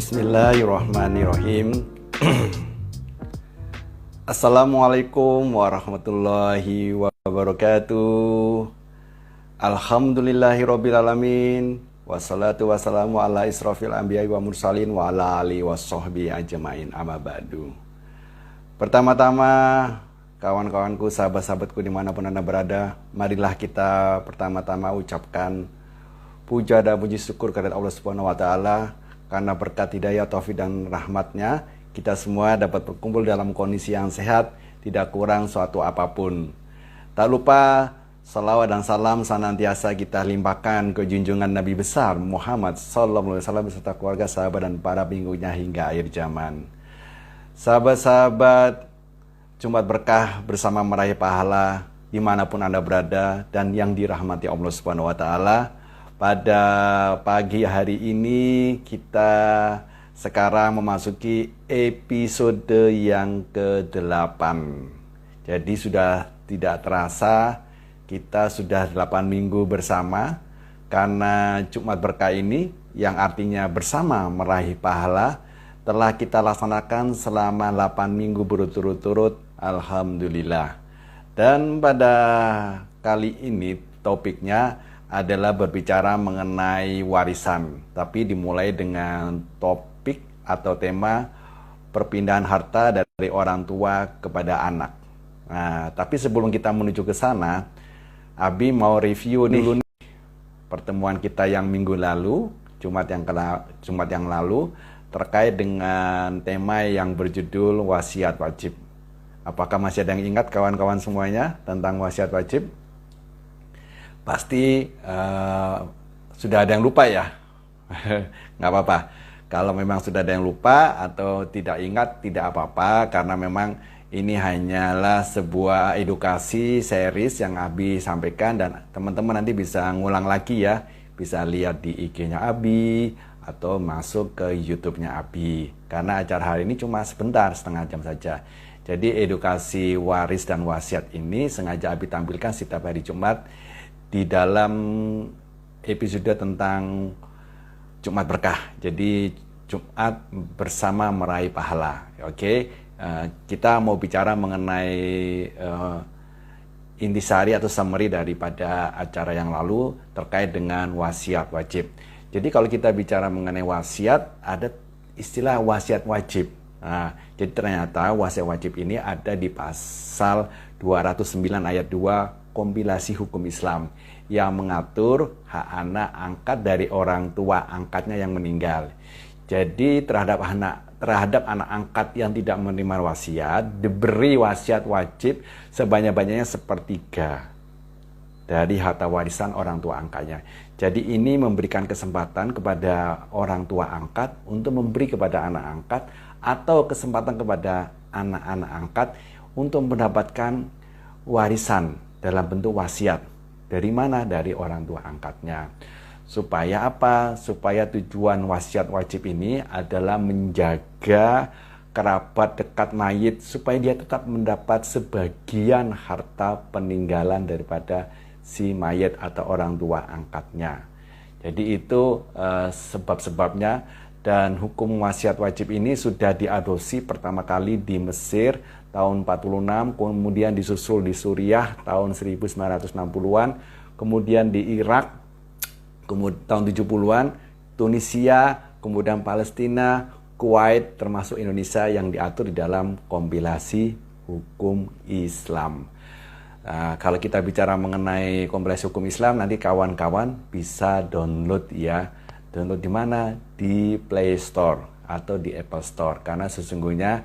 Bismillahirrahmanirrahim. Assalamualaikum warahmatullahi wabarakatuh. Alhamdulillahirrabbilalamin. Wassalatu wassalamu ala israfil anbiya'i wa mursalin wa ala alihi wassohbi ajma'in amma ba'du. Pertama-tama, kawan-kawanku, sahabat-sahabatku dimanapun Anda berada, marilah kita pertama-tama ucapkan puja dan puji syukur kepada Allah Subhanahu wa Ta'ala, karena berkat hidayah, taufik dan rahmatnya kita semua dapat berkumpul dalam kondisi yang sehat, tidak kurang suatu apapun. Tak lupa salawat dan salam senantiasa kita limpahkan ke junjungan Nabi besar Muhammad sallallahu alaihi wasallam beserta keluarga, sahabat dan para pengikutnya hingga akhir zaman. Sahabat-sahabat, Jumat berkah bersama meraih pahala dimanapun Anda berada dan yang dirahmati Allah Subhanahu wa Ta'ala. Pada pagi hari ini kita sekarang memasuki episode yang ke-8. Jadi sudah tidak terasa kita sudah 8 minggu bersama, karena Jumat Berkah ini yang artinya bersama meraih pahala telah kita laksanakan selama 8 minggu berturut-turut. Alhamdulillah. Dan pada kali ini topiknya adalah berbicara mengenai warisan, tapi dimulai dengan topik atau tema perpindahan harta dari orang tua kepada anak. Nah, tapi sebelum kita menuju ke sana, Abi mau review dulu nih pertemuan kita yang minggu lalu, Jumat yang lalu, terkait dengan tema yang berjudul wasiat wajib. Apakah masih ada yang ingat kawan-kawan semuanya tentang wasiat wajib? Pasti sudah ada yang lupa ya. Nggak apa-apa. Kalau memang sudah ada yang lupa atau tidak ingat, tidak apa-apa, karena memang ini hanyalah sebuah edukasi series yang Abi sampaikan, dan teman-teman nanti bisa ngulang lagi ya. Bisa lihat di IG-nya Abi atau masuk ke YouTube-nya Abi. Karena acara hari ini cuma sebentar, setengah jam saja. Jadi edukasi waris dan wasiat ini sengaja Abi tampilkan setiap hari Jumat di dalam episode tentang Jumat Berkah. Jadi Jumat bersama meraih pahala. Oke, kita mau bicara mengenai intisari atau summary daripada acara yang lalu terkait dengan wasiat wajib. Jadi kalau kita bicara mengenai wasiat, ada istilah wasiat wajib. Nah, jadi ternyata wasiat wajib ini ada di pasal 209 ayat 2 kompilasi hukum Islam yang mengatur hak anak angkat dari orang tua angkatnya yang meninggal. Jadi terhadap anak angkat yang tidak menerima wasiat diberi wasiat wajib sebanyak-banyaknya sepertiga dari harta warisan orang tua angkatnya. Jadi ini memberikan kesempatan kepada orang tua angkat untuk memberi kepada anak angkat, atau kesempatan kepada anak-anak angkat untuk mendapatkan warisan dalam bentuk wasiat. Dari mana? Dari orang tua angkatnya. Supaya apa? Supaya tujuan wasiat wajib ini adalah menjaga kerabat dekat mayit supaya dia tetap mendapat sebagian harta peninggalan daripada si mayit atau orang tua angkatnya. Jadi itu sebab-sebabnya, dan hukum wasiat wajib ini sudah diadopsi pertama kali di Mesir tahun 46, kemudian disusul di Suriah tahun 1960-an, kemudian di Irak tahun 70-an, Tunisia, kemudian Palestina, Kuwait, termasuk Indonesia yang diatur di dalam kompilasi hukum Islam. Kalau kita bicara mengenai kompilasi hukum Islam, nanti kawan-kawan bisa download ya. Download di mana? Di Play Store atau di Apple Store, karena sesungguhnya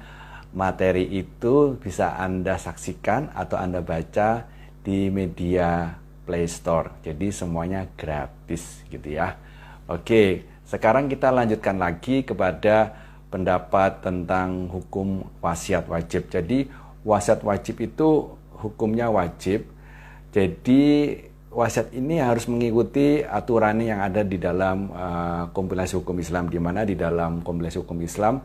materi itu bisa Anda saksikan atau Anda baca di media Play Store. Jadi semuanya gratis gitu ya. Oke, sekarang kita lanjutkan lagi kepada pendapat tentang hukum wasiat wajib. Jadi wasiat wajib itu hukumnya wajib. Jadi wasiat ini harus mengikuti aturan yang ada di dalam kompilasi hukum Islam, di mana di dalam kompilasi hukum Islam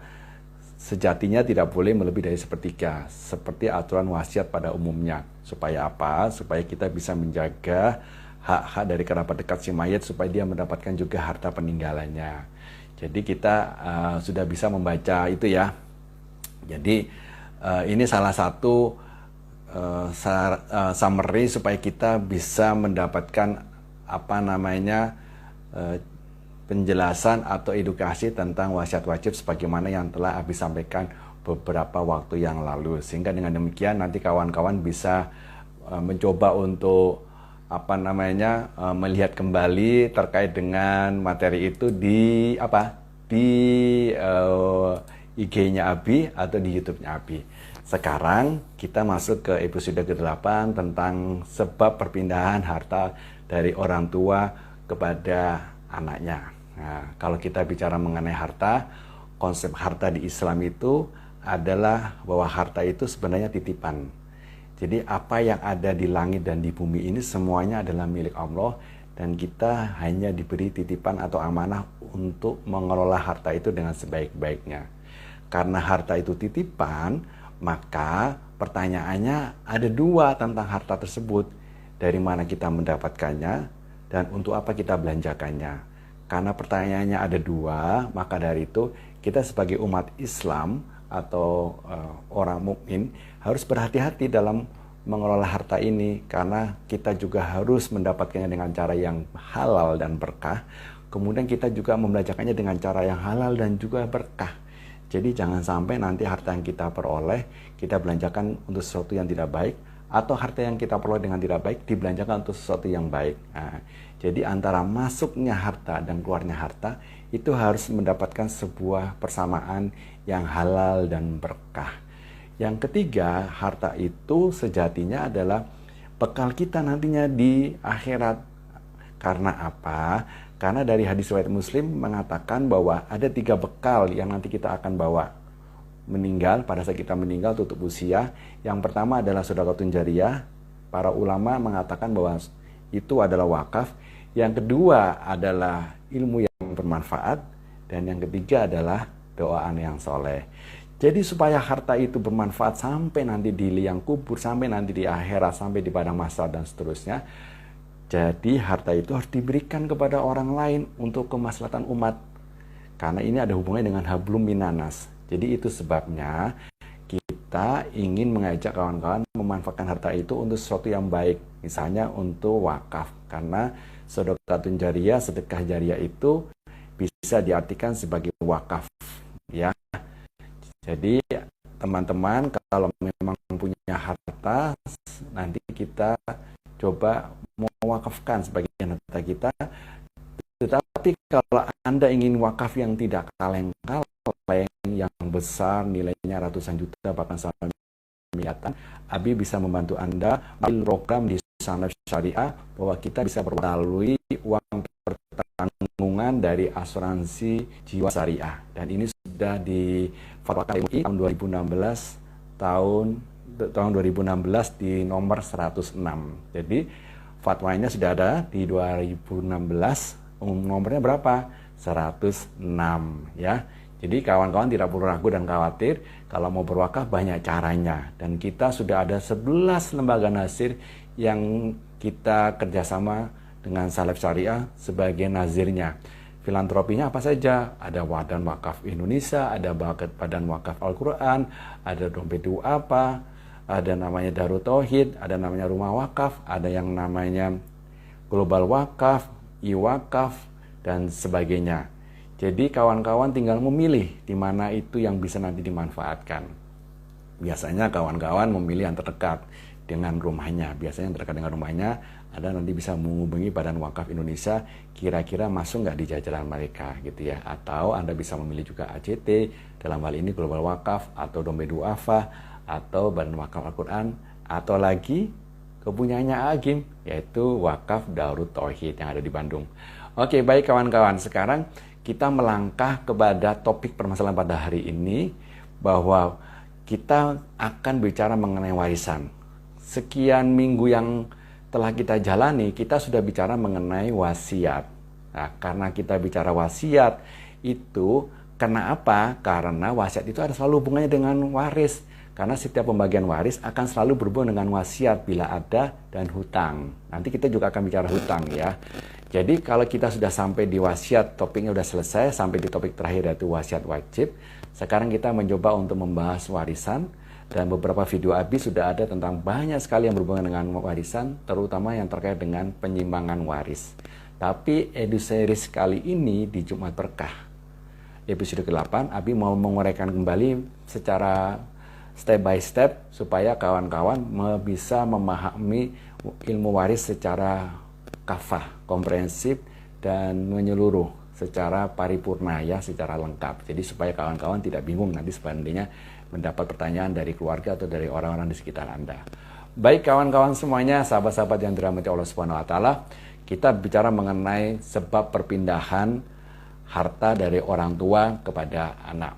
sejatinya tidak boleh melebihi dari sepertiga, seperti aturan wasiat pada umumnya. Supaya apa? Supaya kita bisa menjaga hak-hak dari kerabat dekat si mayat, supaya dia mendapatkan juga harta peninggalannya. Jadi kita sudah bisa membaca itu ya. Jadi ini salah satu summary supaya kita bisa mendapatkan penjelasan atau edukasi tentang wasiat wajib sebagaimana yang telah Abi sampaikan beberapa waktu yang lalu. Sehingga dengan demikian nanti kawan-kawan bisa mencoba untuk melihat kembali terkait dengan materi itu di IG-nya Abi atau di YouTube-nya Abi. Sekarang kita masuk ke episode ke-8 tentang sebab perpindahan harta dari orang tua kepada anaknya. Nah, kalau kita bicara mengenai harta, konsep harta di Islam itu adalah bahwa harta itu sebenarnya titipan. Jadi apa yang ada di langit dan di bumi ini semuanya adalah milik Allah, dan kita hanya diberi titipan atau amanah untuk mengelola harta itu dengan sebaik-baiknya. Karena harta itu titipan, maka pertanyaannya ada dua tentang harta tersebut. Dari mana kita mendapatkannya dan untuk apa kita belanjakannya. Karena pertanyaannya ada dua, maka dari itu kita sebagai umat Islam atau orang mukmin harus berhati-hati dalam mengelola harta ini, karena kita juga harus mendapatkannya dengan cara yang halal dan berkah. Kemudian kita juga membelanjakannya dengan cara yang halal dan juga berkah. Jadi jangan sampai nanti harta yang kita peroleh kita belanjakan untuk sesuatu yang tidak baik, atau harta yang kita peroleh dengan tidak baik dibelanjakan untuk sesuatu yang baik. Nah, jadi antara masuknya harta dan keluarnya harta itu harus mendapatkan sebuah persamaan yang halal dan berkah. Yang ketiga, harta itu sejatinya adalah bekal kita nantinya di akhirat. Karena apa? Karena dari hadis riwayat Muslim mengatakan bahwa ada 3 bekal yang nanti kita akan bawa meninggal, pada saat kita meninggal tutup usia. Yang pertama adalah sedekahun jariyah. Para ulama mengatakan bahwa itu adalah wakaf. Yang kedua adalah ilmu yang bermanfaat. Dan yang ketiga adalah doaan yang soleh. Jadi supaya harta itu bermanfaat sampai nanti di liang kubur, sampai nanti di akhirat, sampai di padang mahsyar dan seterusnya. Jadi harta itu harus diberikan kepada orang lain untuk kemaslahatan umat. Karena ini ada hubungannya dengan hablum minanas. Jadi itu sebabnya kita ingin mengajak kawan-kawan memanfaatkan harta itu untuk sesuatu yang baik. Misalnya untuk wakaf. Karena sedekahun jariyah, sedekah jariyah itu bisa diartikan sebagai wakaf. Ya. Jadi teman-teman kalau memang punya harta, nanti kita coba mewakafkan sebagian harta kita. Tetapi kalau Anda ingin wakaf yang tidak kaleng-kaleng, yang besar nilainya ratusan juta bahkan sampai miliaran, Abi bisa membantu Anda melalui program di Sanaf Syariah bahwa kita bisa melalui uang pertanggungan dari asuransi jiwa syariah, dan ini sudah difatwakan MUI tahun 2016 di nomor 106. Jadi fatwanya sudah ada di 2016, nomornya berapa? 106 ya. Jadi kawan-kawan tidak perlu ragu dan khawatir, kalau mau berwakaf banyak caranya. Dan kita sudah ada 11 lembaga nasir yang kita kerjasama dengan Salaf Syariah sebagai nazirnya. Filantropinya apa saja? Ada Badan Wakaf Indonesia, ada Badan Wakaf Al-Quran, ada Dompet Du'afa, ada namanya Darut Tauhid, ada namanya Rumah Wakaf, ada yang namanya Global Wakaf, I-Wakaf, dan sebagainya. Jadi kawan-kawan tinggal memilih di mana itu yang bisa nanti dimanfaatkan. Biasanya kawan-kawan memilih yang terdekat dengan rumahnya. Biasanya yang terdekat dengan rumahnya, Anda nanti bisa menghubungi Badan Wakaf Indonesia, kira-kira masuk nggak di jajaran mereka gitu ya. Atau Anda bisa memilih juga ACT, dalam hal ini Global Wakaf, atau Dompet Du'afa, atau Badan Wakaf Al-Quran, atau lagi kepunyaannya Agim, yaitu Wakaf Darut Tauhid yang ada di Bandung. Oke, baik kawan-kawan, sekarang kita melangkah kepada topik permasalahan pada hari ini, bahwa kita akan bicara mengenai warisan. Sekian minggu yang telah kita jalani, kita sudah bicara mengenai wasiat. Nah, karena kita bicara wasiat itu, karena apa? Karena wasiat itu ada selalu hubungannya dengan waris. Karena setiap pembagian waris akan selalu berhubungan dengan wasiat bila ada dan hutang. Nanti kita juga akan bicara hutang ya. Jadi kalau kita sudah sampai di wasiat, topiknya sudah selesai, sampai di topik terakhir yaitu wasiat wajib. Sekarang kita mencoba untuk membahas warisan, dan beberapa video Abi sudah ada tentang banyak sekali yang berhubungan dengan warisan, terutama yang terkait dengan penyimbangan waris. Tapi EduSeries kali ini di Jumat Berkah, episode ke-8, Abi mau menguraikan kembali secara step by step supaya kawan-kawan bisa memahami ilmu waris secara kafah, komprehensif, dan menyeluruh secara paripurna ya, secara lengkap. Jadi supaya kawan-kawan tidak bingung nanti seandainya mendapat pertanyaan dari keluarga atau dari orang-orang di sekitar Anda. Baik kawan-kawan semuanya, sahabat-sahabat yang dirahmati Allah Subhanahu wa taala, kita bicara mengenai sebab perpindahan harta dari orang tua kepada anak.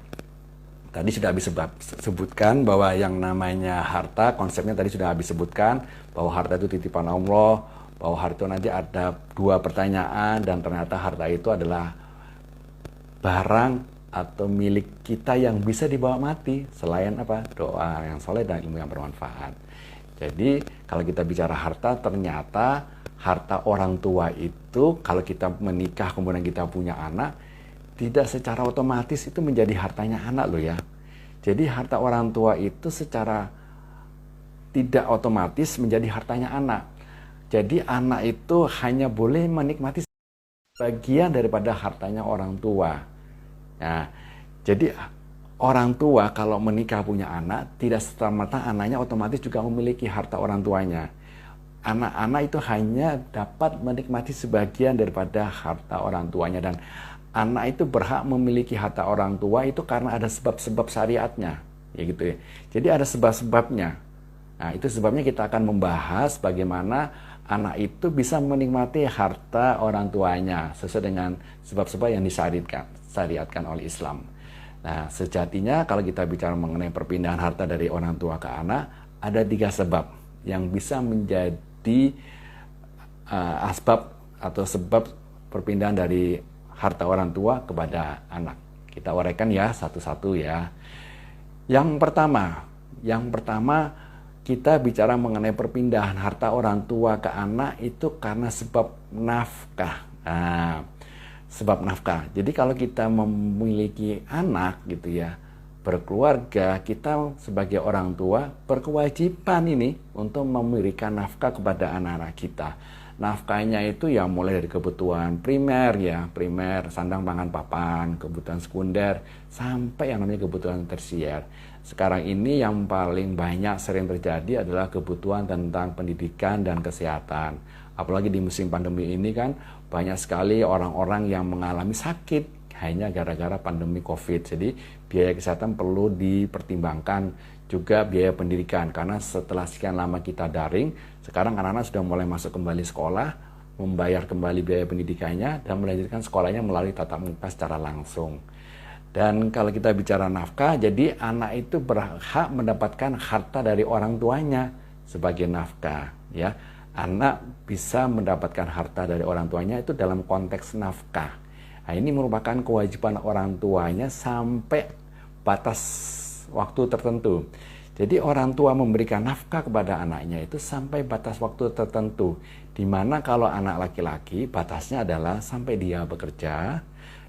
Tadi sudah habis sebutkan bahwa yang namanya harta, konsepnya tadi sudah habis sebutkan bahwa harta itu titipan Allah, bahwa harta nanti ada dua pertanyaan, dan ternyata harta itu adalah barang atau milik kita yang bisa dibawa mati selain apa? Doa yang soleh dan ilmu yang bermanfaat. Jadi kalau kita bicara harta, ternyata harta orang tua itu kalau kita menikah kemudian kita punya anak, tidak secara otomatis itu menjadi hartanya anak loh ya. Jadi harta orang tua itu secara tidak otomatis menjadi hartanya anak. Jadi anak itu hanya boleh menikmati bagian daripada hartanya orang tua. Nah, jadi orang tua kalau menikah punya anak, tidak serta-merta anaknya otomatis juga memiliki harta orang tuanya. Anak-anak itu hanya dapat menikmati sebagian daripada harta orang tuanya, dan anak itu berhak memiliki harta orang tua itu karena ada sebab-sebab syariatnya, ya gitu ya. Jadi ada sebab-sebabnya. Nah, itu sebabnya kita akan membahas bagaimana anak itu bisa menikmati harta orang tuanya sesuai dengan sebab-sebab yang disyariatkan oleh Islam. Nah, sejatinya kalau kita bicara mengenai perpindahan harta dari orang tua ke anak, ada 3 sebab yang bisa menjadi asbab atau sebab perpindahan dari harta orang tua kepada anak. Kita uraikan ya satu-satu ya. Yang pertama kita bicara mengenai perpindahan harta orang tua ke anak itu karena sebab nafkah. Nah, sebab nafkah. Jadi kalau kita memiliki anak gitu ya, berkeluarga, kita sebagai orang tua berkewajiban ini untuk memberikan nafkah kepada anak-anak kita. Nafkahnya itu ya mulai dari kebutuhan primer ya, primer, sandang pangan papan, kebutuhan sekunder, sampai yang namanya kebutuhan tersier. Sekarang ini yang paling banyak sering terjadi adalah kebutuhan tentang pendidikan dan kesehatan. Apalagi di musim pandemi ini kan banyak sekali orang-orang yang mengalami sakit hanya gara-gara pandemi COVID. Jadi biaya kesehatan perlu dipertimbangkan, juga biaya pendidikan. Karena setelah sekian lama kita daring, sekarang anak-anak sudah mulai masuk kembali sekolah, membayar kembali biaya pendidikannya, dan melanjutkan sekolahnya melalui tatap muka secara langsung. Dan kalau kita bicara nafkah, jadi anak itu berhak mendapatkan harta dari orang tuanya sebagai nafkah. Ya, anak bisa mendapatkan harta dari orang tuanya itu dalam konteks nafkah. Nah, ini merupakan kewajiban orang tuanya sampai batas waktu tertentu. Jadi orang tua memberikan nafkah kepada anaknya itu sampai batas waktu tertentu. Dimana kalau anak laki-laki batasnya adalah sampai dia bekerja.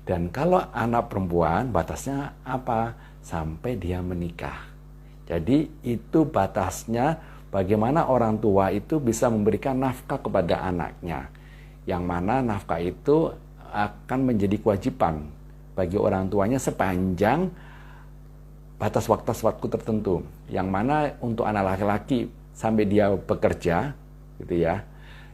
Dan kalau anak perempuan batasnya apa? Sampai dia menikah. Jadi itu batasnya bagaimana orang tua itu bisa memberikan nafkah kepada anaknya. Yang mana nafkah itu akan menjadi kewajiban bagi orang tuanya sepanjang batas waktu tertentu. Yang mana untuk anak laki-laki sampai dia bekerja gitu ya.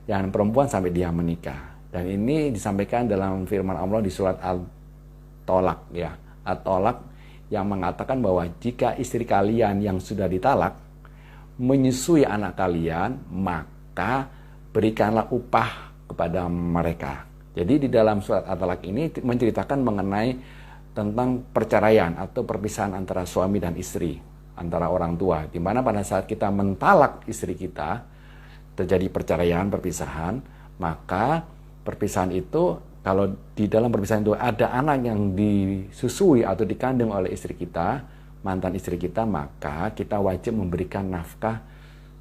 Yang perempuan sampai dia menikah. Dan ini disampaikan dalam firman Allah di surat At-Tolak ya. At-Tolak yang mengatakan bahwa jika istri kalian yang sudah ditalak menyusui anak kalian, maka berikanlah upah kepada mereka. Jadi di dalam surat At-Tolak ini menceritakan mengenai tentang perceraian atau perpisahan antara suami dan istri, antara orang tua. Di mana pada saat kita mentalak istri kita, terjadi perceraian, perpisahan, maka perpisahan itu, kalau di dalam perpisahan itu ada anak yang disusui atau dikandung oleh istri kita, mantan istri kita, maka kita wajib memberikan nafkah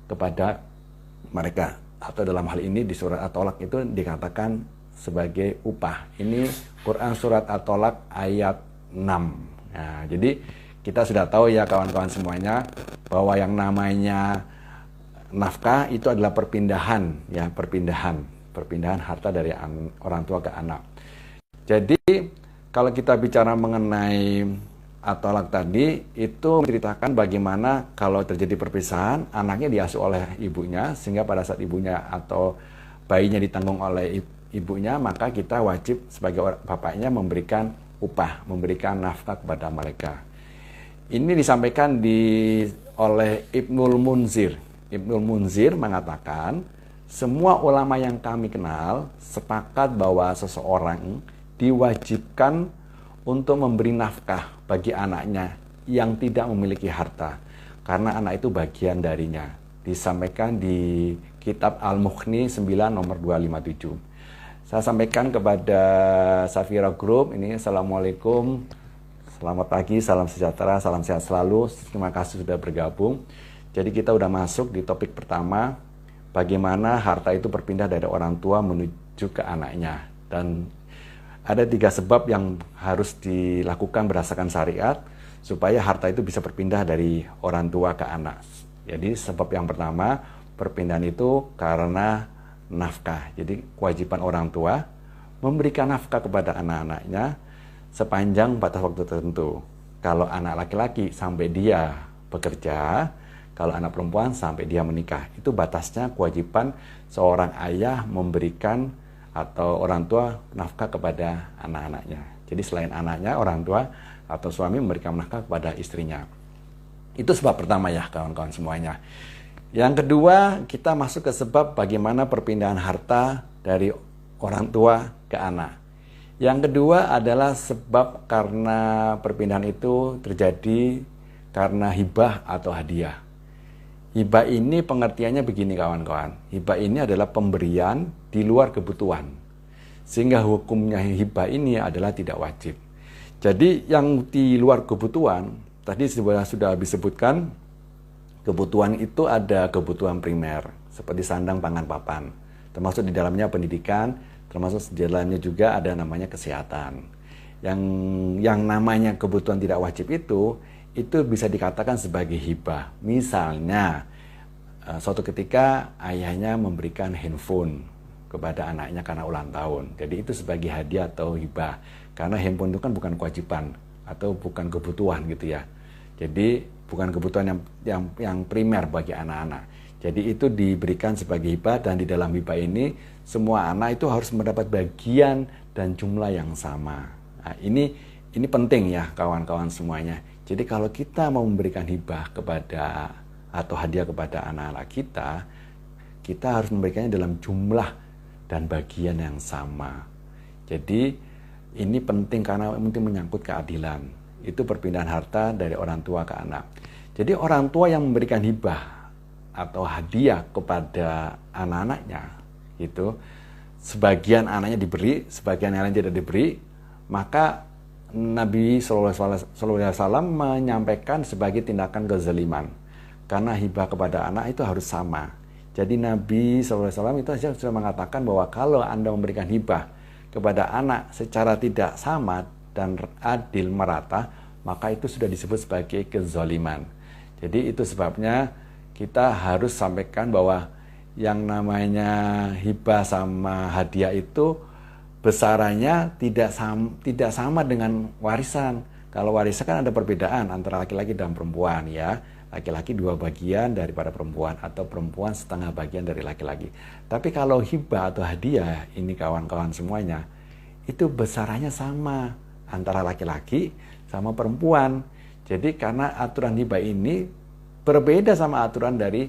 kepada mereka. Atau dalam hal ini di surat At-Tolak itu dikatakan sebagai upah. Ini Quran Surat At-Tolak ayat 6. Nah, jadi kita sudah tahu ya kawan-kawan semuanya bahwa yang namanya nafkah itu adalah perpindahan ya, perpindahan harta dari orang tua ke anak. Jadi kalau kita bicara mengenai At-Tolak tadi, itu menceritakan bagaimana kalau terjadi perpisahan, anaknya diasuh oleh ibunya, sehingga pada saat ibunya atau bayinya ditanggung oleh ibunya, maka kita wajib sebagai bapaknya memberikan upah, memberikan nafkah kepada mereka. Ini disampaikan oleh Ibnul Munzir. Ibnul Munzir mengatakan, semua ulama yang kami kenal sepakat bahwa seseorang diwajibkan untuk memberi nafkah bagi anaknya yang tidak memiliki harta, karena anak itu bagian darinya. Disampaikan di kitab Al-Mughni 9 nomor 257. Saya sampaikan kepada Safira Group ini, Assalamualaikum, selamat pagi, salam sejahtera, salam sehat selalu. Terima kasih sudah bergabung. Jadi kita udah masuk di topik pertama, bagaimana harta itu berpindah dari orang tua menuju ke anaknya. Dan ada 3 sebab yang harus dilakukan berdasarkan syariat supaya harta itu bisa berpindah dari orang tua ke anak. Jadi sebab yang pertama, perpindahan itu karena nafkah. Jadi kewajiban orang tua memberikan nafkah kepada anak-anaknya sepanjang batas waktu tertentu. Kalau anak laki-laki sampai dia bekerja, kalau anak perempuan sampai dia menikah. Itu batasnya kewajiban seorang ayah memberikan atau orang tua nafkah kepada anak-anaknya. Jadi selain anaknya, orang tua atau suami memberikan nafkah kepada istrinya. Itu sebab pertama ya kawan-kawan semuanya. Yang kedua, kita masuk ke sebab bagaimana perpindahan harta dari orang tua ke anak. Yang kedua adalah sebab karena perpindahan itu terjadi karena hibah atau hadiah. Hibah ini pengertiannya begini kawan-kawan. Hibah ini adalah pemberian di luar kebutuhan. Sehingga hukumnya hibah ini adalah tidak wajib. Jadi yang di luar kebutuhan, tadi sudah disebutkan, kebutuhan itu ada kebutuhan primer, seperti sandang, pangan, papan. Termasuk di dalamnya pendidikan, termasuk di dalamnya juga ada namanya kesehatan. Yang namanya kebutuhan tidak wajib itu bisa dikatakan sebagai hibah. Misalnya, suatu ketika ayahnya memberikan handphone kepada anaknya karena ulang tahun. Jadi itu sebagai hadiah atau hibah. Karena handphone itu kan bukan kewajiban atau bukan kebutuhan gitu ya. Jadi bukan kebutuhan yang primer bagi anak-anak. Jadi itu diberikan sebagai hibah, dan di dalam hibah ini semua anak itu harus mendapat bagian dan jumlah yang sama. Nah, ini penting ya kawan-kawan semuanya. Jadi kalau kita mau memberikan hibah kepada atau hadiah kepada anak-anak kita harus memberikannya dalam jumlah dan bagian yang sama. Jadi ini penting karena mungkin menyangkut keadilan. Itu perpindahan harta dari orang tua ke anak. Jadi orang tua yang memberikan hibah atau hadiah kepada anak-anaknya, itu sebagian anaknya diberi, sebagian yang lain tidak diberi, maka Nabi SAW menyampaikan sebagai tindakan kezaliman. Karena hibah kepada anak itu harus sama. Jadi Nabi SAW itu sudah mengatakan bahwa kalau Anda memberikan hibah kepada anak secara tidak sama dan adil merata, maka itu sudah disebut sebagai kezaliman. Jadi itu sebabnya kita harus sampaikan bahwa yang namanya hibah sama hadiah itu besarannya tidak sama dengan warisan. Kalau warisan kan ada perbedaan antara laki-laki dan perempuan ya. Laki-laki 2 bagian daripada perempuan, atau perempuan setengah bagian dari laki-laki. Tapi kalau hibah atau hadiah ini kawan-kawan semuanya, itu besarannya sama antara laki-laki sama perempuan. Jadi karena aturan hibah ini berbeda sama aturan dari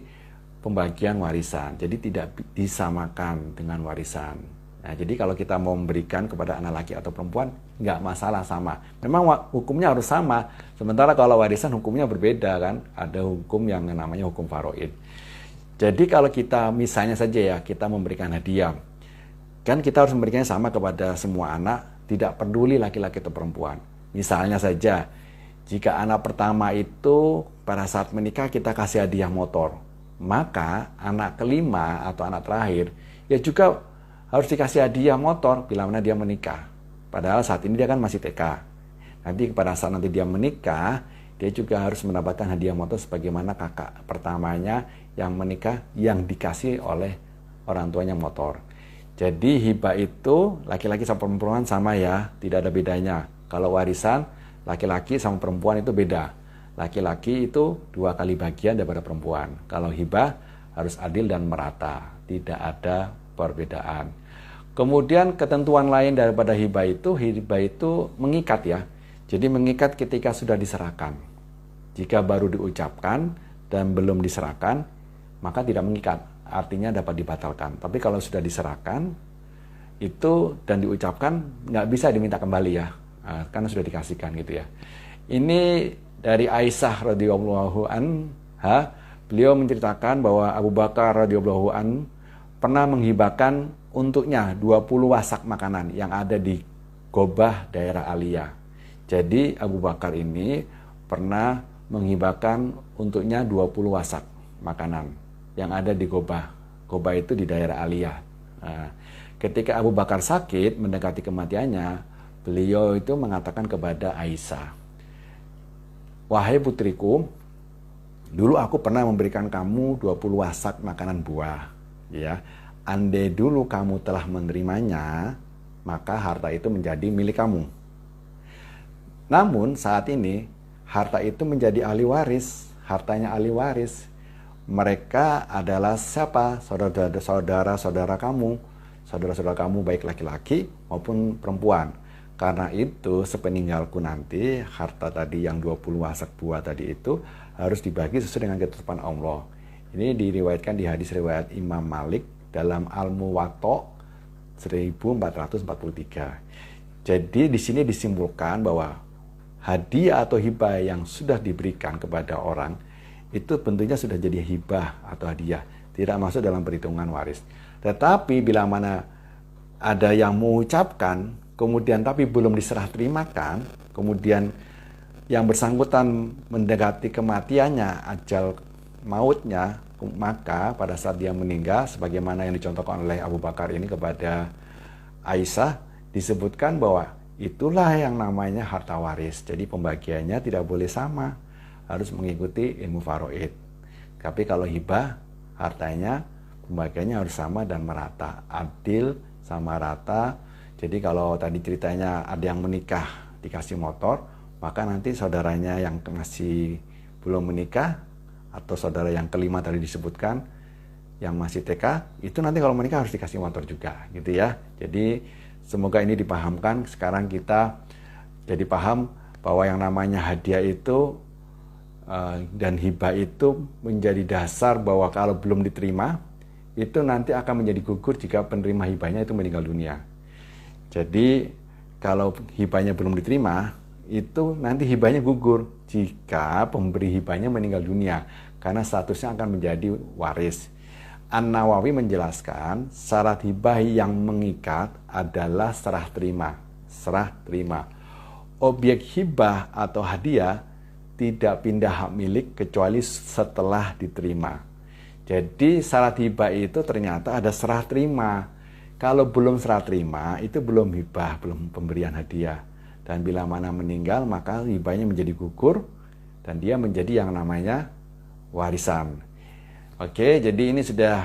pembagian warisan. Jadi tidak disamakan dengan warisan. Nah, jadi kalau kita mau memberikan kepada anak laki atau perempuan, nggak masalah sama. Memang hukumnya harus sama. Sementara kalau warisan hukumnya berbeda kan. Ada hukum yang namanya hukum faraid. Jadi kalau kita misalnya saja ya, kita memberikan hadiah. Kan kita harus memberikannya sama kepada semua anak, tidak peduli laki-laki atau perempuan. Misalnya saja, jika anak pertama itu pada saat menikah kita kasih hadiah motor, maka anak kelima atau anak terakhir ya juga harus dikasih hadiah motor bila mana dia menikah. Padahal saat ini dia kan masih TK. Nanti pada saat nanti dia menikah, dia juga harus mendapatkan hadiah motor sebagaimana kakak pertamanya yang menikah yang dikasih oleh orang tuanya motor. Jadi hibah itu laki-laki sama perempuan sama ya, tidak ada bedanya. Kalau warisan laki-laki sama perempuan itu beda. Laki-laki itu 2 kali bagian daripada perempuan. Kalau hibah harus adil dan merata, tidak ada perbedaan. Kemudian ketentuan lain daripada hibah itu mengikat ya. Jadi mengikat ketika sudah diserahkan. Jika baru diucapkan dan belum diserahkan, maka tidak mengikat. Artinya dapat dibatalkan. Tapi kalau sudah diserahkan itu dan diucapkan, nggak bisa diminta kembali ya, karena sudah dikasihkan gitu ya. Ini dari Aisyah radhiyallahu anha, beliau menceritakan bahwa Abu Bakar radhiyallahu an pernah menghibahkan untuknya 20 wasak makanan yang ada di Gobah daerah Aliyah. Jadi Abu Bakar ini pernah menghibahkan untuknya 20 wasak makanan yang ada di Gobah. Gobah itu di daerah Aliyah. Nah, ketika Abu Bakar sakit mendekati kematiannya, beliau itu mengatakan kepada Aisyah, "Wahai putriku, dulu aku pernah memberikan kamu 20 wasak makanan buah. Ya, andai dulu kamu telah menerimanya, maka harta itu menjadi milik kamu. Namun saat ini harta itu menjadi ahli waris, hartanya ahli waris. Mereka adalah siapa? Saudara-saudara kamu, saudara-saudara kamu baik laki-laki maupun perempuan. Karena itu sepeninggalku nanti harta tadi yang 20 wasak buah tadi itu harus dibagi sesuai dengan ketetapan Allah." Ini diriwayatkan di hadis riwayat Imam Malik dalam Al-Muwatta 1443. Jadi di sini disimpulkan bahwa hadiah atau hibah yang sudah diberikan kepada orang itu bentuknya sudah jadi hibah atau hadiah, tidak masuk dalam perhitungan waris. Tetapi bila mana ada yang mengucapkan kemudian tapi belum diserah terimakan, kemudian yang bersangkutan mendekati kematiannya, ajal mautnya, maka pada saat dia meninggal, sebagaimana yang dicontohkan oleh Abu Bakar ini kepada Aisyah, disebutkan bahwa itulah yang namanya harta waris. Jadi pembagiannya tidak boleh sama, harus mengikuti ilmu faraid. Tapi kalau hibah, hartanya pembagiannya harus sama dan merata, adil sama rata. Jadi kalau tadi ceritanya ada yang menikah dikasih motor, maka nanti saudaranya yang masih belum menikah atau saudara yang kelima tadi disebutkan yang masih TK, itu nanti kalau menikah harus dikasih motor juga gitu ya. Jadi semoga ini dipahamkan. Sekarang kita jadi paham bahwa yang namanya hadiah itu dan hibah itu menjadi dasar bahwa kalau belum diterima itu nanti akan menjadi gugur jika penerima hibahnya itu meninggal dunia. Jadi kalau hibahnya belum diterima itu nanti hibahnya gugur jika pemberi hibahnya meninggal dunia karena statusnya akan menjadi waris. An-Nawawi menjelaskan syarat hibah yang mengikat adalah serah terima. Serah terima. Objek hibah atau hadiah tidak pindah hak milik kecuali setelah diterima. Jadi syarat hibah itu ternyata ada serah terima. Kalau belum serah terima itu belum hibah, belum pemberian hadiah. Dan bila mana meninggal maka hibahnya menjadi gugur dan dia menjadi yang namanya warisan. Oke, jadi ini sudah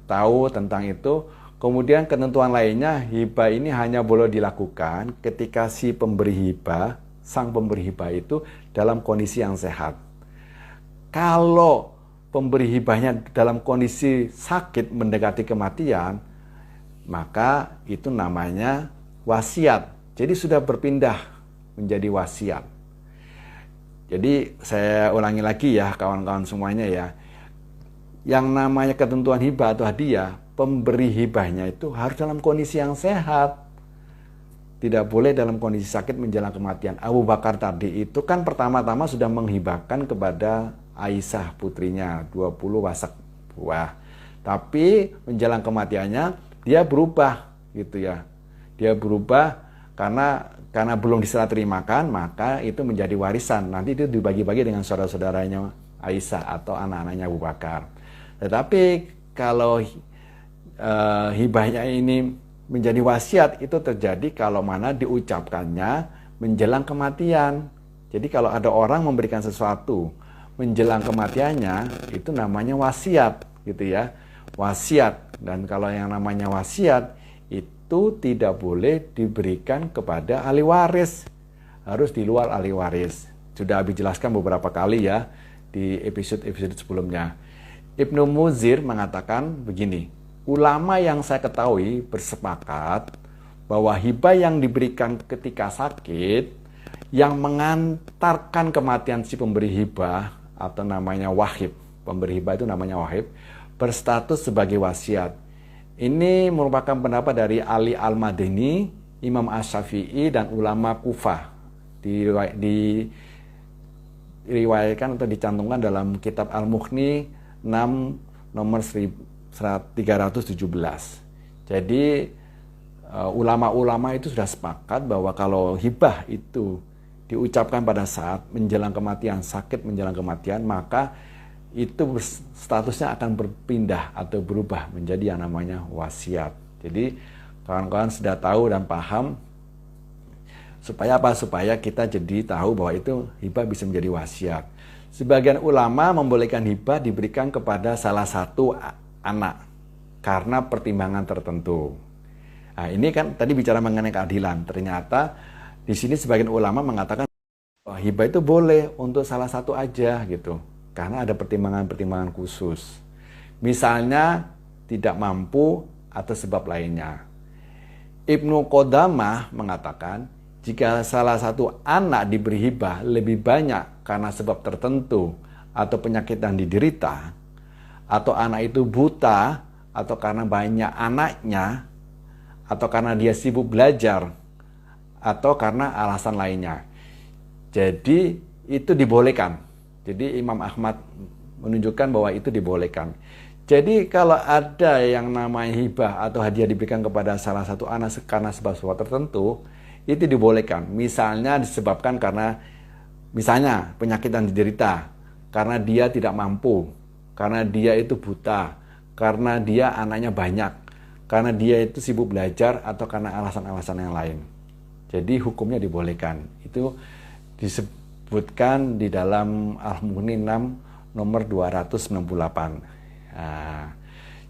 tahu tentang itu. Kemudian ketentuan lainnya, hibah ini hanya boleh dilakukan ketika si pemberi hibah, sang pemberi hibah itu dalam kondisi yang sehat. Kalau pemberi hibahnya dalam kondisi sakit mendekati kematian, maka itu namanya wasiat. Jadi sudah berpindah menjadi wasiat. Jadi saya ulangi lagi ya kawan-kawan semuanya ya. Yang namanya ketentuan hibah atau hadiah, pemberi hibahnya itu harus dalam kondisi yang sehat. Tidak boleh dalam kondisi sakit menjelang kematian. Abu Bakar tadi itu kan pertama-tama sudah menghibahkan kepada Aisyah putrinya 20 wasak buah. Tapi menjelang kematiannya dia berubah gitu ya. Dia berubah karena belum diserah terimakan, maka itu menjadi warisan. Nanti itu dibagi-bagi dengan saudara-saudaranya Aisyah atau anak-anaknya Abu Bakar. Tetapi kalau hibahnya ini menjadi wasiat itu terjadi kalau mana diucapkannya menjelang kematian. Jadi kalau ada orang memberikan sesuatu menjelang kematiannya, itu namanya wasiat, gitu ya. Wasiat. Dan kalau yang namanya wasiat itu tidak boleh diberikan kepada ahli waris, harus di luar ahli waris. Sudah Abi jelaskan beberapa kali ya di episode-episode sebelumnya. Ibnu Muzir mengatakan begini, ulama yang saya ketahui bersepakat bahwa hibah yang diberikan ketika sakit yang mengantarkan kematian si pemberi hibah atau namanya wahib, pemberi hibah itu namanya wahib, berstatus sebagai wasiat. Ini merupakan pendapat dari Ali Al-Madini, Imam Asy-Syafi'i dan ulama Kufah. Diriwayatkan atau dicantumkan dalam kitab Al-Mughni 6 nomor 317. Jadi ulama-ulama itu sudah sepakat bahwa kalau hibah itu diucapkan pada saat menjelang kematian, sakit menjelang kematian, maka itu statusnya akan berpindah atau berubah menjadi yang namanya wasiat. Jadi kawan-kawan sudah tahu dan paham. Supaya apa? Supaya kita jadi tahu bahwa itu hibah bisa menjadi wasiat. Sebagian ulama membolehkan hibah diberikan kepada salah satu anak karena pertimbangan tertentu. Nah, ini kan tadi bicara mengenai keadilan. Ternyata di sini sebagian ulama mengatakan bahwa hibah itu boleh untuk salah satu aja gitu. Karena ada pertimbangan-pertimbangan khusus. Misalnya tidak mampu atau sebab lainnya. Ibnu Qodamah mengatakan jika salah satu anak diberi hibah lebih banyak karena sebab tertentu atau penyakit yang diderita, atau anak itu buta, atau karena banyak anaknya, atau karena dia sibuk belajar, atau karena alasan lainnya. Jadi itu dibolehkan. Jadi Imam Ahmad menunjukkan bahwa itu dibolehkan. Jadi kalau ada yang namanya hibah atau hadiah diberikan kepada salah satu anak karena sebab tertentu, itu dibolehkan. Misalnya disebabkan karena misalnya penyakit yang diderita, karena dia tidak mampu, karena dia itu buta, karena dia anaknya banyak, karena dia itu sibuk belajar, atau karena alasan-alasan yang lain. Jadi hukumnya dibolehkan. Itu disebutkan di dalam Al-Mughni 6 nomor 298. Nah,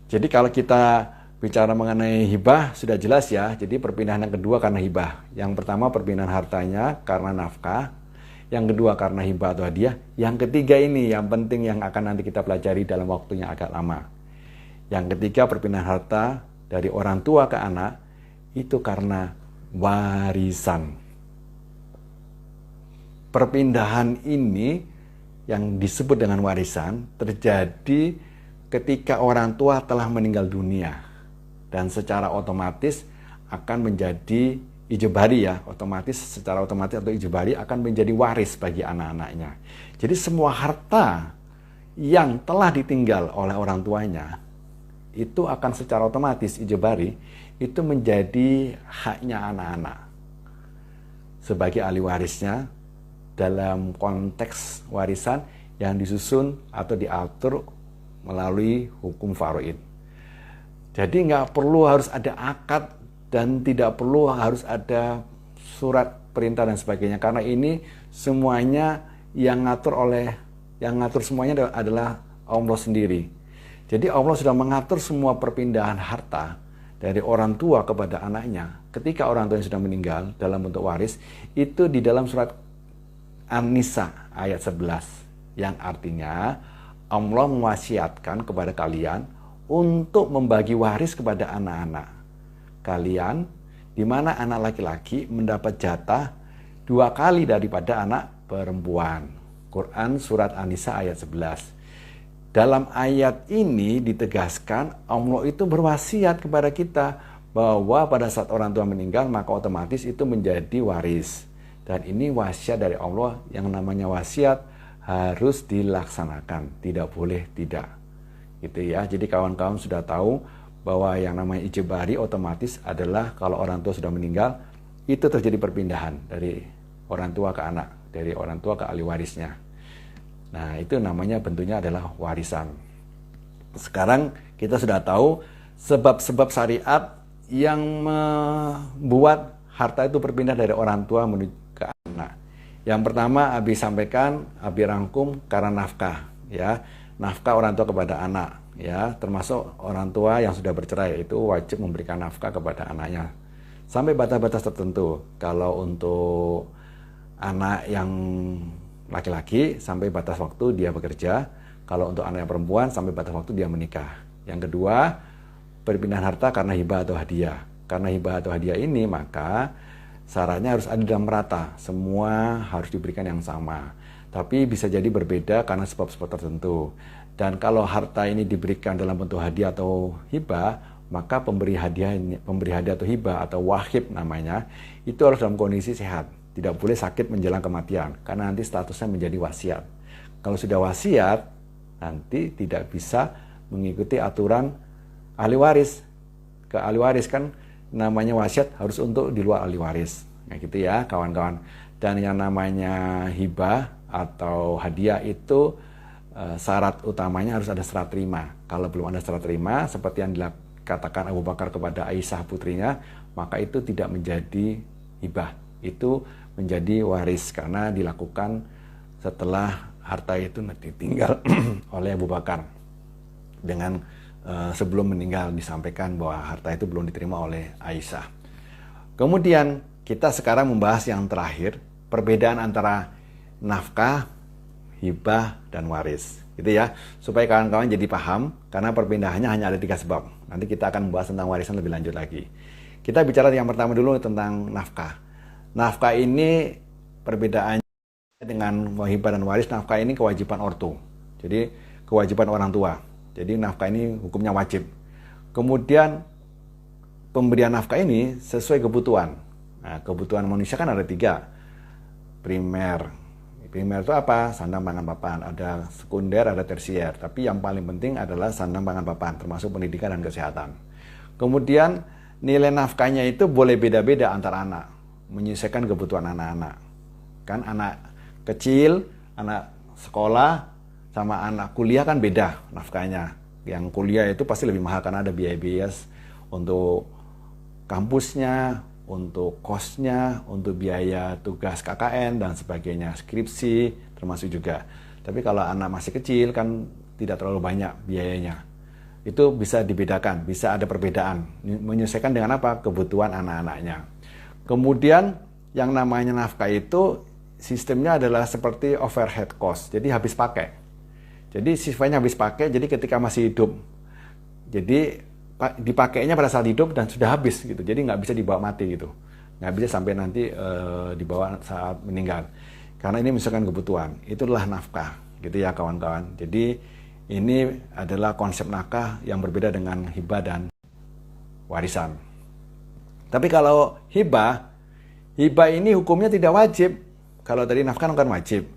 jadi kalau kita bicara mengenai hibah sudah jelas ya. Jadi perpindahan yang kedua karena hibah. Yang pertama perpindahan hartanya karena nafkah. Yang kedua karena hibah atau hadiah. Yang ketiga ini yang penting yang akan nanti kita pelajari dalam waktu yang agak lama. Yang ketiga perpindahan harta dari orang tua ke anak itu karena warisan. Perpindahan ini yang disebut dengan warisan terjadi ketika orang tua telah meninggal dunia dan secara otomatis akan menjadi ijbari ya, secara otomatis atau ijbari akan menjadi waris bagi anak-anaknya. Jadi semua harta yang telah ditinggal oleh orang tuanya itu akan secara otomatis ijbari itu menjadi haknya anak-anak sebagai ahli warisnya dalam konteks warisan yang disusun atau diatur melalui hukum faraid. Jadi nggak perlu harus ada akad dan tidak perlu harus ada surat perintah dan sebagainya, karena ini semuanya yang ngatur semuanya adalah Allah sendiri. Jadi Allah sudah mengatur semua perpindahan harta dari orang tua kepada anaknya ketika orang tuanya sudah meninggal dalam bentuk waris, itu di dalam surat An-Nisa ayat 11, yang artinya Allah mewasiatkan kepada kalian untuk membagi waris kepada anak-anak kalian, di mana anak laki-laki mendapat jatah 2 kali daripada anak perempuan. Quran surat An-Nisa ayat 11. Dalam ayat ini ditegaskan Allah itu berwasiat kepada kita bahwa pada saat orang tua meninggal maka otomatis itu menjadi waris. Dan ini wasiat dari Allah, yang namanya wasiat harus dilaksanakan, tidak boleh tidak. Gitu ya. Jadi kawan-kawan sudah tahu bahwa yang namanya ijbari otomatis adalah kalau orang tua sudah meninggal, itu terjadi perpindahan dari orang tua ke anak, dari orang tua ke ahli warisnya. Nah, itu namanya bentuknya adalah warisan. Sekarang kita sudah tahu sebab-sebab syariat yang membuat harta itu berpindah dari orang tua menuju ke anak. Yang pertama Abi sampaikan, Abi rangkum karena nafkah, ya. Nafkah orang tua kepada anak, ya, termasuk orang tua yang sudah bercerai itu wajib memberikan nafkah kepada anaknya sampai batas-batas tertentu. Kalau untuk anak yang laki-laki sampai batas waktu dia bekerja, kalau untuk anak yang perempuan sampai batas waktu dia menikah. Yang kedua, perpindahan harta karena hibah atau hadiah. Karena hibah atau hadiah ini maka syaratnya harus adil dan merata, semua harus diberikan yang sama. Tapi bisa jadi berbeda karena sebab-sebab tertentu. Dan kalau harta ini diberikan dalam bentuk hadiah atau hibah, maka pemberi hadiah atau hibah atau wahib namanya, itu harus dalam kondisi sehat. Tidak boleh sakit menjelang kematian, karena nanti statusnya menjadi wasiat. Kalau sudah wasiat, nanti tidak bisa mengikuti aturan ahli waris. Ke ahli waris kan namanya wasiat harus untuk di luar ahli waris. Nah gitu ya kawan-kawan. Dan yang namanya hibah atau hadiah itu syarat utamanya harus ada serah terima. Kalau belum ada serah terima, seperti yang dikatakan Abu Bakar kepada Aisyah putrinya, maka itu tidak menjadi hibah. Itu menjadi waris karena dilakukan setelah harta itu ditinggal oleh Abu Bakar. Dengan sebelum meninggal disampaikan bahwa harta itu belum diterima oleh Aisyah. Kemudian kita sekarang membahas yang terakhir, perbedaan antara nafkah, hibah, dan waris. Gitu ya, supaya kawan-kawan jadi paham, karena perpindahannya hanya ada 3 sebab. Nanti kita akan membahas tentang warisan lebih lanjut lagi. Kita bicara yang pertama dulu tentang nafkah. Nafkah ini perbedaannya dengan hibah dan waris, nafkah ini kewajiban ortu. Jadi kewajiban orang tua. Jadi nafkah ini hukumnya wajib. Kemudian pemberian nafkah ini sesuai kebutuhan. Nah, kebutuhan manusia kan ada 3. Primer. Primer itu apa? Sandang, pangan, papan. Ada sekunder, ada tersier. Tapi yang paling penting adalah sandang, pangan, papan, termasuk pendidikan dan kesehatan. Kemudian nilai nafkahnya itu boleh beda-beda antar anak, menyesuaikan kebutuhan anak-anak. Kan anak kecil, anak sekolah, sama anak kuliah kan beda nafkahnya. Yang kuliah itu pasti lebih mahal karena ada biaya-biaya untuk kampusnya, untuk kosnya, untuk biaya tugas KKN dan sebagainya, skripsi termasuk juga. Tapi kalau anak masih kecil kan tidak terlalu banyak biayanya. Itu bisa dibedakan, bisa ada perbedaan, menyesuaikan dengan apa? Kebutuhan anak-anaknya. Kemudian yang namanya nafkah itu sistemnya adalah seperti overhead cost, jadi habis pakai. Jadi sifatnya habis pakai, jadi ketika masih hidup. Jadi dipakainya pada saat hidup dan sudah habis gitu. Jadi nggak bisa dibawa mati gitu. Nggak bisa sampai nanti dibawa saat meninggal. Karena ini misalkan kebutuhan. Itulah nafkah gitu ya kawan-kawan. Jadi ini adalah konsep nafkah yang berbeda dengan hibah dan warisan. Tapi kalau hibah ini hukumnya tidak wajib. Kalau tadi nafkah kan wajib.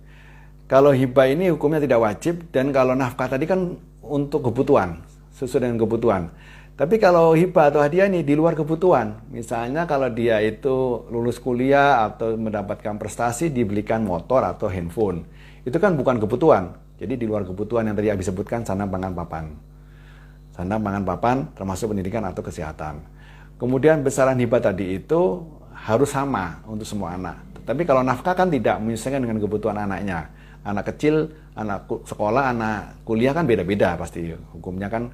Kalau hibah ini hukumnya tidak wajib, dan kalau nafkah tadi kan untuk kebutuhan, sesuai dengan kebutuhan. Tapi kalau hibah atau hadiah ini di luar kebutuhan. Misalnya kalau dia itu lulus kuliah atau mendapatkan prestasi, dibelikan motor atau handphone. Itu kan bukan kebutuhan. Jadi di luar kebutuhan yang tadi Abi sebutkan, sandang, pangan, papan. Sandang, pangan, papan termasuk pendidikan atau kesehatan. Kemudian besaran hibah tadi itu harus sama untuk semua anak. Tapi kalau nafkah kan tidak, menyesuaikan dengan kebutuhan anaknya. Anak kecil, anak sekolah, anak kuliah kan beda-beda pasti. Hukumnya kan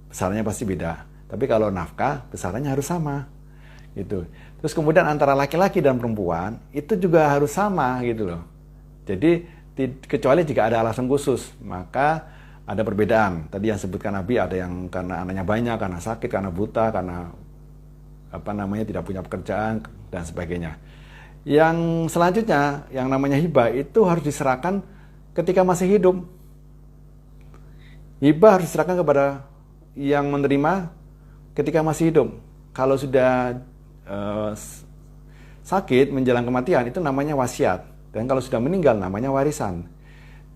besarannya pasti beda. Tapi kalau nafkah, besarannya harus sama. Gitu. Terus kemudian antara laki-laki dan perempuan, itu juga harus sama gitu loh. Jadi, kecuali jika ada alasan khusus, maka ada perbedaan. Tadi yang sebutkan Nabi, ada yang karena anaknya banyak, karena sakit, karena buta, karena tidak punya pekerjaan, dan sebagainya. Yang selanjutnya, yang namanya hibah itu harus diserahkan ketika masih hidup. Hibah harus diserahkan kepada yang menerima ketika masih hidup. Kalau sudah sakit menjelang kematian, itu namanya wasiat. Dan kalau sudah meninggal, namanya warisan.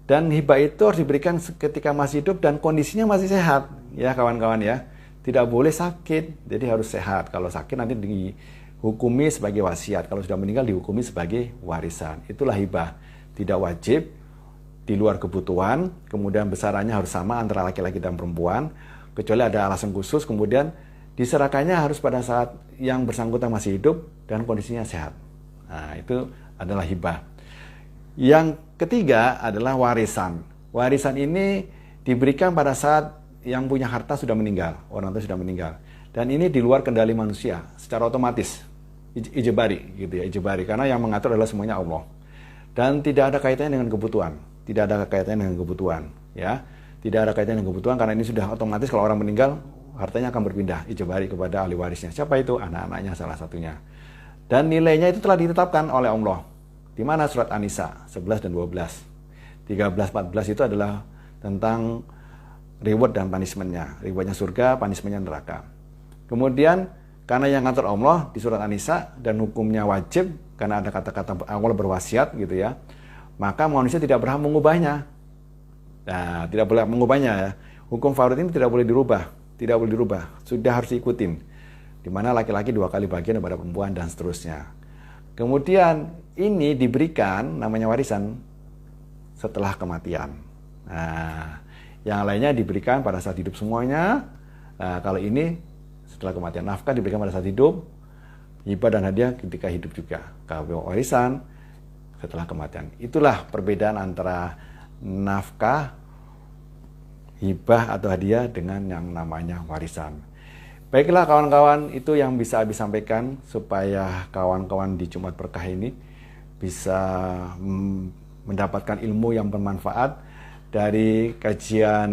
Dan hibah itu harus diberikan ketika masih hidup dan kondisinya masih sehat. Ya kawan-kawan ya. Tidak boleh sakit, jadi harus sehat. Kalau sakit nanti dihukumi sebagai wasiat. Kalau sudah meninggal dihukumi sebagai warisan. Itulah hibah. Tidak wajib, di luar kebutuhan, kemudian besarannya harus sama antara laki-laki dan perempuan. kecuali ada alasan khusus, kemudian diserahkannya harus pada saat yang bersangkutan masih hidup dan kondisinya sehat. Nah, itu adalah hibah. Yang ketiga adalah warisan. Warisan ini diberikan pada saat yang punya harta sudah meninggal, orang itu sudah meninggal. Dan ini di luar kendali manusia, secara otomatis, ijibari gitu ya, ijibari, karena yang mengatur adalah semuanya Allah. Dan tidak ada kaitannya dengan kebutuhan, tidak ada kaitannya dengan kebutuhan, ya, tidak ada kaitannya dengan kebutuhan karena ini sudah otomatis kalau orang meninggal hartanya akan berpindah ijibari kepada ahli warisnya. Siapa itu? Anak-anaknya salah satunya. Dan nilainya itu telah ditetapkan oleh Allah. Di mana surat An-Nisa 11 dan 12. 13-14 itu adalah tentang reward dan punishment-nya. Rewardnya surga, punishment-nya neraka. Kemudian karena yang ngatur Allah di surat An-Nisa dan hukumnya wajib karena ada kata-kata awal berwasiat gitu ya, maka manusia tidak berhak mengubahnya. Nah, tidak boleh mengubahnya ya. Hukum farud ini tidak boleh dirubah, tidak boleh dirubah, sudah harus diikutin. Di mana laki-laki 2 kali bagian daripada perempuan dan seterusnya. Kemudian ini diberikan namanya warisan setelah kematian. Nah, yang lainnya diberikan pada saat hidup semuanya. Nah, kalau ini setelah kematian, nafkah diberikan pada saat hidup, hibah dan hadiah ketika hidup juga. Kalau warisan setelah kematian. Itulah perbedaan antara nafkah, hibah atau hadiah dengan yang namanya warisan. Baiklah kawan-kawan, itu yang bisa Abi sampaikan supaya kawan-kawan di Jumat Berkah ini bisa mendapatkan ilmu yang bermanfaat dari kajian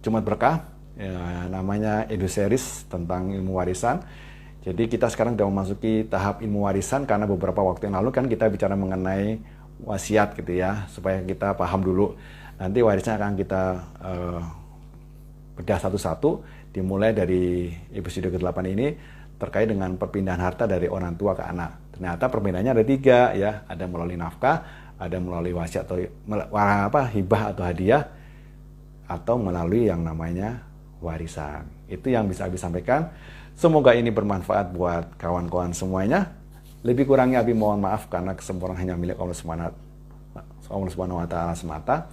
Jumat Berkah, ya, namanya Edu Series tentang ilmu warisan. Jadi kita sekarang sudah memasuki tahap ilmu warisan karena beberapa waktu yang lalu kan kita bicara mengenai wasiat gitu ya, supaya kita paham dulu. Nanti warisan akan kita bedah satu-satu, dimulai dari episode ke-8 ini terkait dengan perpindahan harta dari orang tua ke anak. Ternyata perpindahannya ada 3 ya, ada melalui nafkah, ada melalui wasiat atau hibah atau hadiah, atau melalui yang namanya warisan. Itu yang bisa Abi sampaikan. Semoga ini bermanfaat buat kawan-kawan semuanya. Lebih kurangnya Abi mohon maaf karena kesempurnaan hanya milik Allah Subhanahu wa taala semata.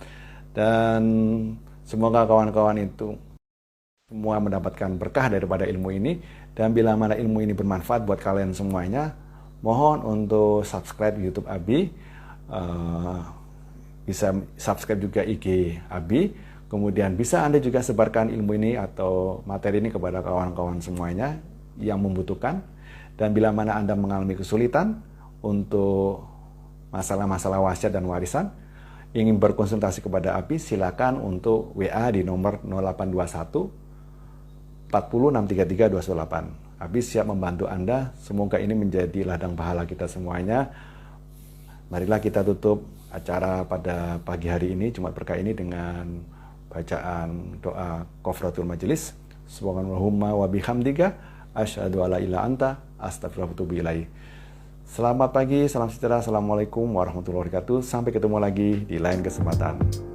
Dan semoga kawan-kawan itu semua mendapatkan berkah daripada ilmu ini. Dan bila mana ilmu ini bermanfaat buat kalian semuanya, mohon untuk subscribe YouTube Abi, bisa subscribe juga IG Abi. Kemudian bisa Anda juga sebarkan ilmu ini atau materi ini kepada kawan-kawan semuanya yang membutuhkan. Dan bila mana Anda mengalami kesulitan untuk masalah-masalah wasiat dan warisan, ingin berkonsultasi kepada Abi, silakan untuk WA di nomor 0821 40 633 218. Abi siap membantu Anda. Semoga ini menjadi ladang pahala kita semuanya. Marilah kita tutup acara pada pagi hari ini, Jumat Berkah ini, dengan bacaan doa Qafratul Majelis. Subhanallahumma wa bihamdika asyhadu alla ilaha anta astaghfiruka wa atubu ilaik. Selamat pagi, salam sejahtera, assalamualaikum warahmatullahi wabarakatuh. Sampai ketemu lagi di lain kesempatan.